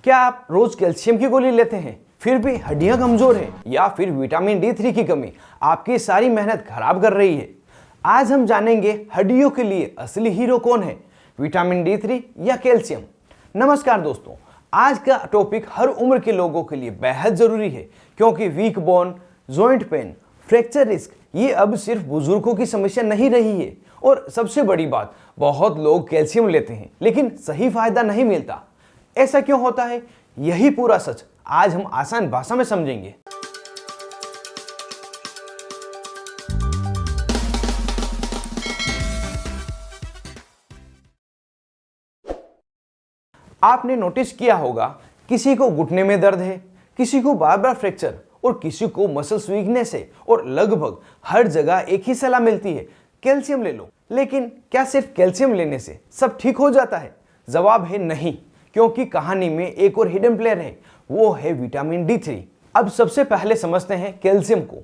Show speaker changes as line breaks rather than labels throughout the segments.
क्या आप रोज कैल्शियम की गोली लेते हैं फिर भी हड्डियां कमजोर हैं, या फिर विटामिन D3 की कमी आपकी सारी मेहनत खराब कर रही है? आज हम जानेंगे हड्डियों के लिए असली हीरो कौन है, विटामिन D3 या कैल्शियम। नमस्कार दोस्तों, आज का टॉपिक हर उम्र के लोगों के लिए बेहद जरूरी है, क्योंकि weak bone, joint pain, fracture risk ये अब सिर्फ बुजुर्गों की समस्या नहीं रही है। और सबसे बड़ी बात, बहुत लोग कैल्शियम लेते हैं लेकिन सही फायदा नहीं मिलता। ऐसा क्यों होता है, यही पूरा सच आज हम आसान भाषा में समझेंगे। आपने नोटिस किया होगा, किसी को घुटने में दर्द है, किसी को बार बार फ्रैक्चर और किसी को मसल्स वीकनेस है, और लगभग हर जगह एक ही सलाह मिलती है, कैल्शियम ले लो। लेकिन क्या सिर्फ कैल्शियम लेने से सब ठीक हो जाता है? जवाब है नहीं, क्योंकि कहानी में एक और हिडन प्लेयर है, वो है विटामिन D3। अब सबसे पहले समझते हैं कैल्शियम को।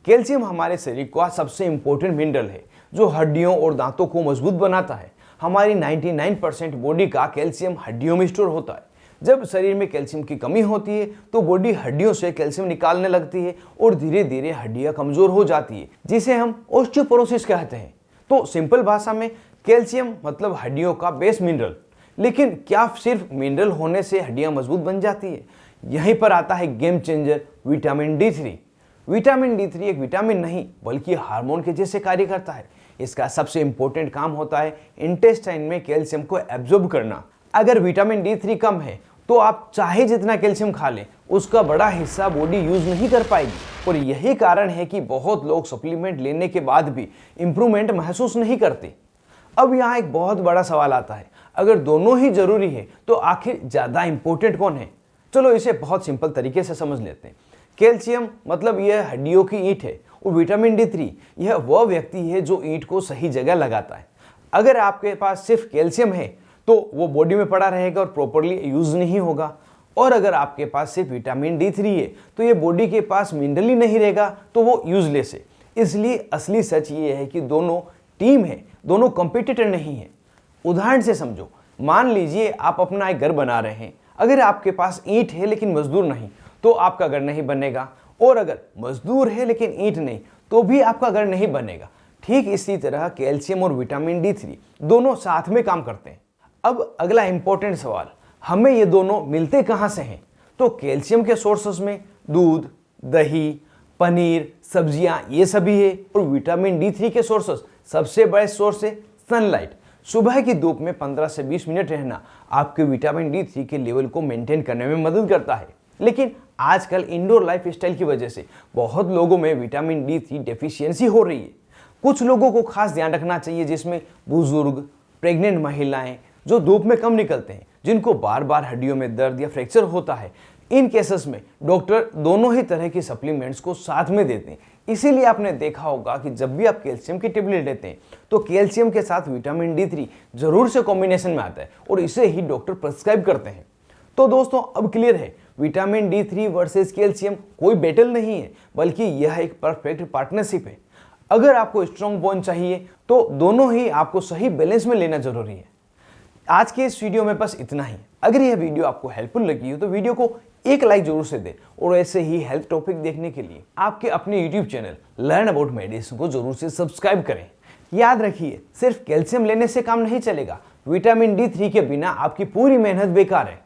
कैल्शियम हमारे शरीर का सबसे इंपॉर्टेंट मिनरल है, जो हड्डियों और दांतों को मजबूत बनाता है। हमारी 99% बॉडी का कैल्शियम हड्डियों में स्टोर होता है। जब शरीर में कैल्शियम की कमी होती है तो बॉडी हड्डियों से कैल्शियम निकालने लगती है और धीरे धीरे हड्डियां कमजोर हो जाती है, जिसे हम ऑस्टियोपोरोसिस कहते हैं। तो सिंपल भाषा में कैल्शियम मतलब हड्डियों का बेस मिनरल। लेकिन क्या सिर्फ मिनरल होने से हड्डियां मजबूत बन जाती है? यहीं पर आता है game changer, vitamin D3। Vitamin D3 एक विटामिन नहीं बल्कि हार्मोन के जैसे कार्य करता है। इसका सबसे इंपॉर्टेंट काम होता है इंटेस्टाइन में कैल्शियम को एब्जॉर्ब करना। अगर विटामिन D3 कम है तो आप चाहे जितना कैल्शियम खा लें, उसका बड़ा हिस्सा बॉडी यूज नहीं कर पाएगी। और यही कारण है कि बहुत लोग सप्लीमेंट लेने के बाद भी इंप्रूवमेंट महसूस नहीं करते। अब यहाँ एक बहुत बड़ा सवाल आता है, अगर दोनों ही जरूरी है तो आखिर ज्यादा इंपॉर्टेंट कौन है? चलो इसे बहुत सिंपल तरीके से समझ लेते हैं। कैल्शियम मतलब यह हड्डियों की ईंट है, और विटामिन D3 यह वह व्यक्ति है जो ईंट को सही जगह लगाता है। अगर आपके पास सिर्फ कैल्शियम है तो वो बॉडी में पड़ा रहेगा और प्रॉपरली यूज नहीं होगा। और अगर आपके पास सिर्फ विटामिन D3 है तो ये बॉडी के पास मिनरल ही नहीं रहेगा, तो वो यूजलेस है। इसलिए असली सच ये है कि दोनों टीम है, दोनों कंपटीटर नहीं है। उदाहरण से समझो, मान लीजिए आप अपना एक घर बना रहे हैं। अगर आपके पास ईंट है लेकिन मजदूर नहीं तो आपका घर नहीं बनेगा, और अगर मजदूर है लेकिन ईंट नहीं तो भी आपका घर नहीं बनेगा। ठीक इसी तरह कैल्शियम और विटामिन D3 दोनों साथ में काम करते हैं। अब अगला इंपॉर्टेंट सवाल, हमें ये दोनों मिलते कहाँ से हैं? तो कैल्शियम के सोर्सेस में दूध, दही, पनीर, सब्जियां ये सभी है। और विटामिन D3 के सोर्सेस सबसे बड़े सोर्स है सनलाइट। सुबह की धूप में 15 से 20 मिनट रहना आपके विटामिन D3 के लेवल को मेंटेन करने में मदद करता है। लेकिन आजकल इंडोर लाइफ स्टाइल की वजह से बहुत लोगों में विटामिन D3 डेफिशिएंसी हो रही है। कुछ लोगों को खास ध्यान रखना चाहिए, जिसमें बुजुर्ग, प्रेग्नेंट महिलाएं जो धूप में कम निकलते हैं, जिनको बार बार हड्डियों में दर्द या फ्रैक्चर होता है। इन केसेस में डॉक्टर दोनों ही तरह की सप्लीमेंट्स को साथ में देते हैं। इसीलिए आपने देखा होगा कि जब भी आप कैल्शियम की टेबलेट लेते हैं तो कैल्शियम के साथ विटामिन D3 जरूर से कॉम्बिनेशन में आता है, और इसे ही डॉक्टर प्रिस्क्राइब करते हैं। तो दोस्तों अब क्लियर है, विटामिन D3 वर्सेस कैल्शियम कोई बैटल नहीं है, बल्कि यह एक परफेक्ट पार्टनरशिप है। अगर आपको स्ट्रॉन्ग बोन चाहिए तो दोनों ही आपको सही बैलेंस में लेना जरूरी है। आज के इस वीडियो में बस इतना ही। अगर यह वीडियो आपको हेल्पफुल लगी हो तो वीडियो को एक लाइक जरूर से दें, और ऐसे ही हेल्थ टॉपिक देखने के लिए आपके अपने YouTube channel learn about medicine को जरूर से सब्सक्राइब करें। याद रखिए, सिर्फ कैल्शियम लेने से काम नहीं चलेगा, विटामिन D3 के बिना आपकी पूरी मेहनत बेकार है।